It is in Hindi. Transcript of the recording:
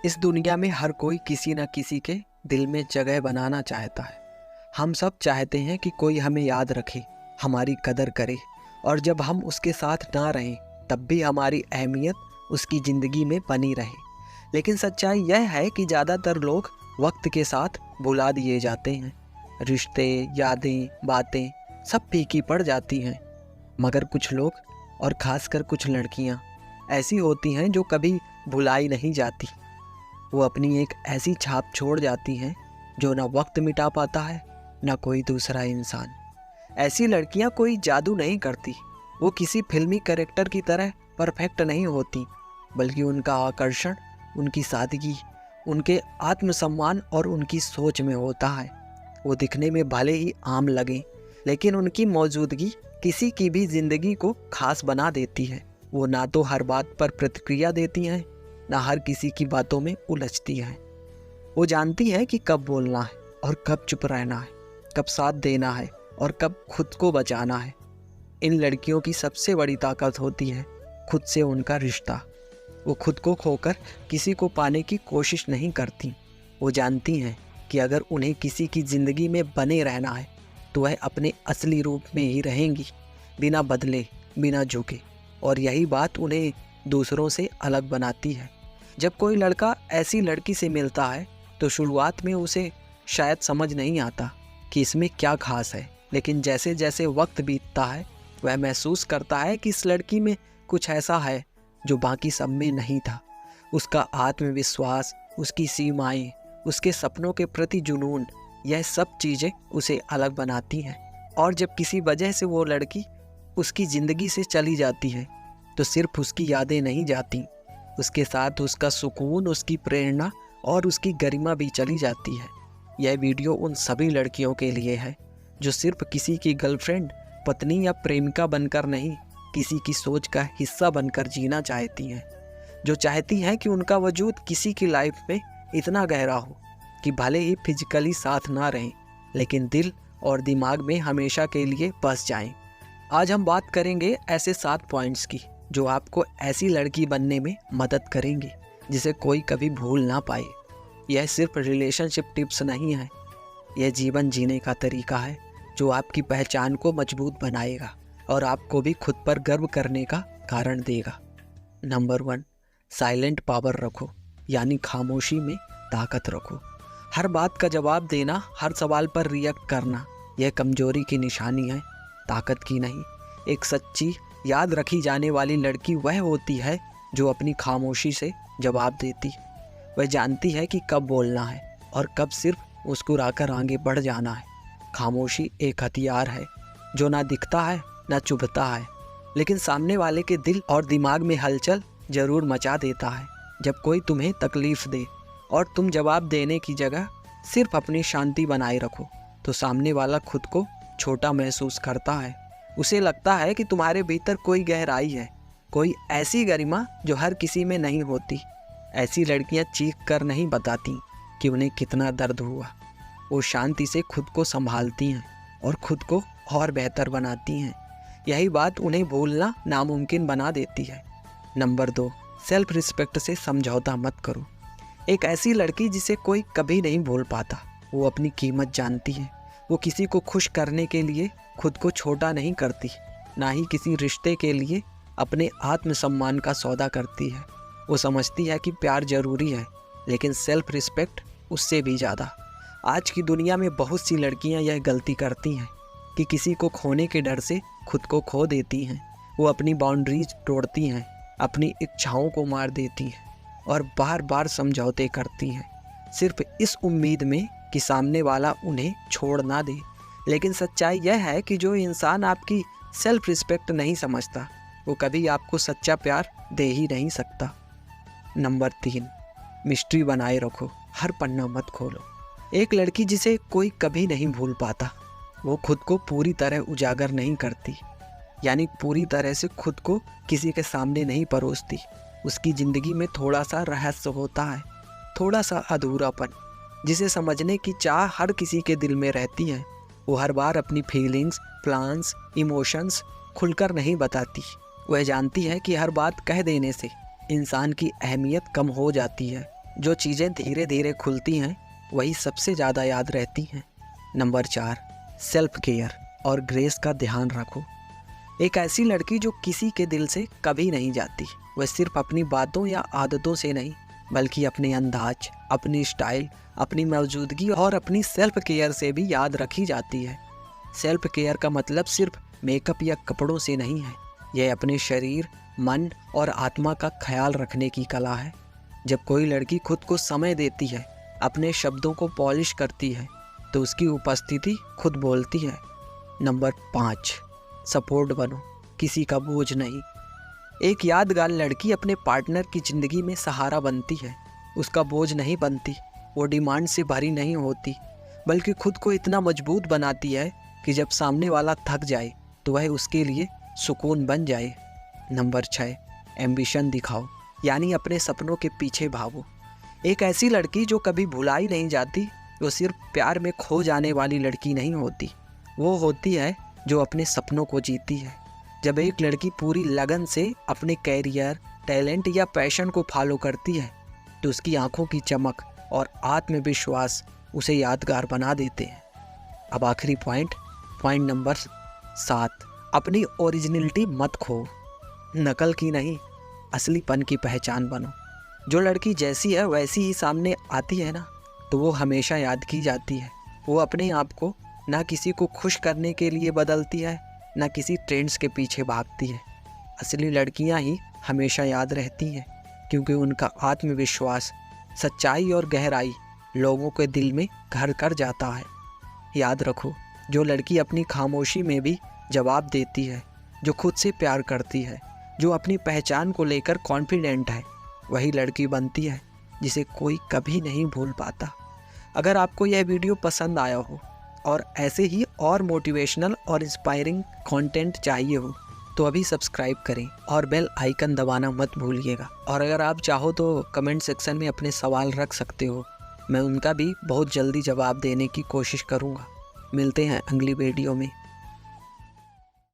इस दुनिया में हर कोई किसी न किसी के दिल में जगह बनाना चाहता है। हम सब चाहते हैं कि कोई हमें याद रखे, हमारी कदर करे, और जब हम उसके साथ ना रहें तब भी हमारी अहमियत उसकी ज़िंदगी में बनी रहे। लेकिन सच्चाई यह है कि ज़्यादातर लोग वक्त के साथ भुला दिए जाते हैं। रिश्ते, यादें, बातें सब फीकी पड़ जाती हैं। मगर कुछ लोग, और ख़ासकर कुछ लड़कियां, ऐसी होती हैं जो कभी भुलाई नहीं जाती। वो अपनी एक ऐसी छाप छोड़ जाती हैं जो ना वक्त मिटा पाता है, ना कोई दूसरा इंसान। ऐसी लड़कियां कोई जादू नहीं करती, वो किसी फिल्मी कैरेक्टर की तरह परफेक्ट नहीं होती, बल्कि उनका आकर्षण उनकी सादगी, उनके आत्मसम्मान और उनकी सोच में होता है। वो दिखने में भले ही आम लगें, लेकिन उनकी मौजूदगी किसी की भी ज़िंदगी को खास बना देती है। वो ना तो हर बात पर प्रतिक्रिया देती हैं, ना हर किसी की बातों में उलझती हैं। वो जानती हैं कि कब बोलना है और कब चुप रहना है, कब साथ देना है और कब खुद को बचाना है। इन लड़कियों की सबसे बड़ी ताकत होती है खुद से उनका रिश्ता। वो खुद को खोकर किसी को पाने की कोशिश नहीं करती। वो जानती हैं कि अगर उन्हें किसी की ज़िंदगी में बने रहना है तो वह अपने असली रूप में ही रहेंगी, बिना बदले, बिना झुके। और यही बात उन्हें दूसरों से अलग बनाती है। जब कोई लड़का ऐसी लड़की से मिलता है तो शुरुआत में उसे शायद समझ नहीं आता कि इसमें क्या खास है, लेकिन जैसे जैसे वक्त बीतता है वह महसूस करता है कि इस लड़की में कुछ ऐसा है जो बाकी सब में नहीं था। उसका आत्मविश्वास, उसकी सीमाएं, उसके सपनों के प्रति जुनून, यह सब चीज़ें उसे अलग बनाती हैं। और जब किसी वजह से वो लड़की उसकी ज़िंदगी से चली जाती है तो सिर्फ उसकी यादें नहीं जाती, उसके साथ उसका सुकून, उसकी प्रेरणा और उसकी गरिमा भी चली जाती है। यह वीडियो उन सभी लड़कियों के लिए है जो सिर्फ किसी की गर्लफ्रेंड, पत्नी या प्रेमिका बनकर नहीं, किसी की सोच का हिस्सा बनकर जीना चाहती हैं। जो चाहती हैं कि उनका वजूद किसी की लाइफ में इतना गहरा हो कि भले ही फिजिकली साथ ना रहें, लेकिन दिल और दिमाग में हमेशा के लिए बस जाएं। आज हम बात करेंगे ऐसे 7 पॉइंट्स की जो आपको ऐसी लड़की बनने में मदद करेंगे जिसे कोई कभी भूल ना पाए। यह सिर्फ रिलेशनशिप टिप्स नहीं है, यह जीवन जीने का तरीका है जो आपकी पहचान को मजबूत बनाएगा और आपको भी खुद पर गर्व करने का कारण देगा। नंबर 1, साइलेंट पावर रखो, यानी खामोशी में ताकत रखो। हर बात का जवाब देना, हर सवाल पर रिएक्ट करना, यह कमजोरी की निशानी है, ताकत की नहीं। एक सच्ची, याद रखी जाने वाली लड़की वह होती है जो अपनी खामोशी से जवाब देती। वह जानती है कि कब बोलना है और कब सिर्फ मुस्कुराकर आगे बढ़ जाना है। खामोशी एक हथियार है जो ना दिखता है ना चुभता है, लेकिन सामने वाले के दिल और दिमाग में हलचल जरूर मचा देता है। जब कोई तुम्हें तकलीफ दे और तुम जवाब देने की जगह सिर्फ अपनी शांति बनाए रखो तो सामने वाला खुद को छोटा महसूस करता है। उसे लगता है कि तुम्हारे भीतर कोई गहराई है, कोई ऐसी गरिमा जो हर किसी में नहीं होती। ऐसी लड़कियां चीख कर नहीं बताती कि उन्हें कितना दर्द हुआ। वो शांति से खुद को संभालती हैं और खुद को और बेहतर बनाती हैं। यही बात उन्हें भूलना नामुमकिन बना देती है। नंबर 2, सेल्फ रिस्पेक्ट से समझौता मत करो। एक ऐसी लड़की जिसे कोई कभी नहीं भूल पाता, वो अपनी कीमत जानती है। वो किसी को खुश करने के लिए खुद को छोटा नहीं करती, ना ही किसी रिश्ते के लिए अपने आत्मसम्मान का सौदा करती है। वो समझती है कि प्यार जरूरी है, लेकिन सेल्फ रिस्पेक्ट उससे भी ज़्यादा। आज की दुनिया में बहुत सी लड़कियां यह गलती करती हैं कि किसी को खोने के डर से खुद को खो देती हैं। वो अपनी बाउंड्रीज तोड़ती हैं, अपनी इच्छाओं को मार देती हैं और बार बार समझौते करती हैं, सिर्फ इस उम्मीद में कि सामने वाला उन्हें छोड़ ना दे। लेकिन सच्चाई यह है कि जो इंसान आपकी सेल्फ रिस्पेक्ट नहीं समझता, वो कभी आपको सच्चा प्यार दे ही नहीं सकता। नंबर 3, मिस्ट्री बनाए रखो, हर पन्ना मत खोलो। एक लड़की जिसे कोई कभी नहीं भूल पाता, वो खुद को पूरी तरह उजागर नहीं करती, यानी पूरी तरह से खुद को किसी के सामने नहीं परोसती। उसकी ज़िंदगी में थोड़ा सा रहस्य होता है, थोड़ा सा अधूरापन, जिसे समझने की चाह हर किसी के दिल में रहती है। वो हर बार अपनी फीलिंग्स, प्लान्स, इमोशंस खुलकर नहीं बताती। वह जानती है कि हर बात कह देने से इंसान की अहमियत कम हो जाती है, जो चीज़ें धीरे धीरे खुलती हैं वही सबसे ज़्यादा याद रहती हैं। नंबर 4, सेल्फ केयर और ग्रेस का ध्यान रखो। एक ऐसी लड़की जो किसी के दिल से कभी नहीं जाती, वह सिर्फ अपनी बातों या आदतों से नहीं बल्कि अपने अंदाज, अपनी स्टाइल, अपनी मौजूदगी और अपनी सेल्फ केयर से भी याद रखी जाती है। सेल्फ केयर का मतलब सिर्फ मेकअप या कपड़ों से नहीं है, यह अपने शरीर, मन और आत्मा का ख्याल रखने की कला है। जब कोई लड़की खुद को समय देती है, अपने शब्दों को पॉलिश करती है, तो उसकी उपस्थिति खुद बोलती है। नंबर 5, सपोर्ट बनो, किसी का बोझ नहीं। एक यादगार लड़की अपने पार्टनर की ज़िंदगी में सहारा बनती है, उसका बोझ नहीं बनती। वो डिमांड से भरी नहीं होती, बल्कि खुद को इतना मजबूत बनाती है कि जब सामने वाला थक जाए तो वह उसके लिए सुकून बन जाए। नंबर 6, एम्बिशन दिखाओ, यानी अपने सपनों के पीछे भागो। एक ऐसी लड़की जो कभी भुलाई नहीं जाती, वो सिर्फ प्यार में खो जाने वाली लड़की नहीं होती, वो होती है जो अपने सपनों को जीती है। जब एक लड़की पूरी लगन से अपने कैरियर, टैलेंट या पैशन को फॉलो करती है तो उसकी आंखों की चमक और आत्मविश्वास उसे यादगार बना देते हैं। अब आखिरी पॉइंट नंबर 7, अपनी ओरिजिनलिटी मत खो। नकल की नहीं, असलीपन की पहचान बनो। जो लड़की जैसी है वैसी ही सामने आती है ना, तो वो हमेशा याद की जाती है। वो अपने आप को ना किसी को खुश करने के लिए बदलती है, ना किसी ट्रेंड्स के पीछे भागती है। असली लड़कियां ही हमेशा याद रहती हैं, क्योंकि उनका आत्मविश्वास, सच्चाई और गहराई लोगों के दिल में घर कर जाता है। याद रखो, जो लड़की अपनी खामोशी में भी जवाब देती है, जो खुद से प्यार करती है, जो अपनी पहचान को लेकर कॉन्फिडेंट है, वही लड़की बनती है जिसे कोई कभी नहीं भूल पाता। अगर आपको यह वीडियो पसंद आया हो और ऐसे ही और मोटिवेशनल और इंस्पायरिंग कंटेंट चाहिए हो तो अभी सब्सक्राइब करें और बेल आइकन दबाना मत भूलिएगा। और अगर आप चाहो तो कमेंट सेक्शन में अपने सवाल रख सकते हो, मैं उनका भी बहुत जल्दी जवाब देने की कोशिश करूँगा। मिलते हैं अगली वीडियो में।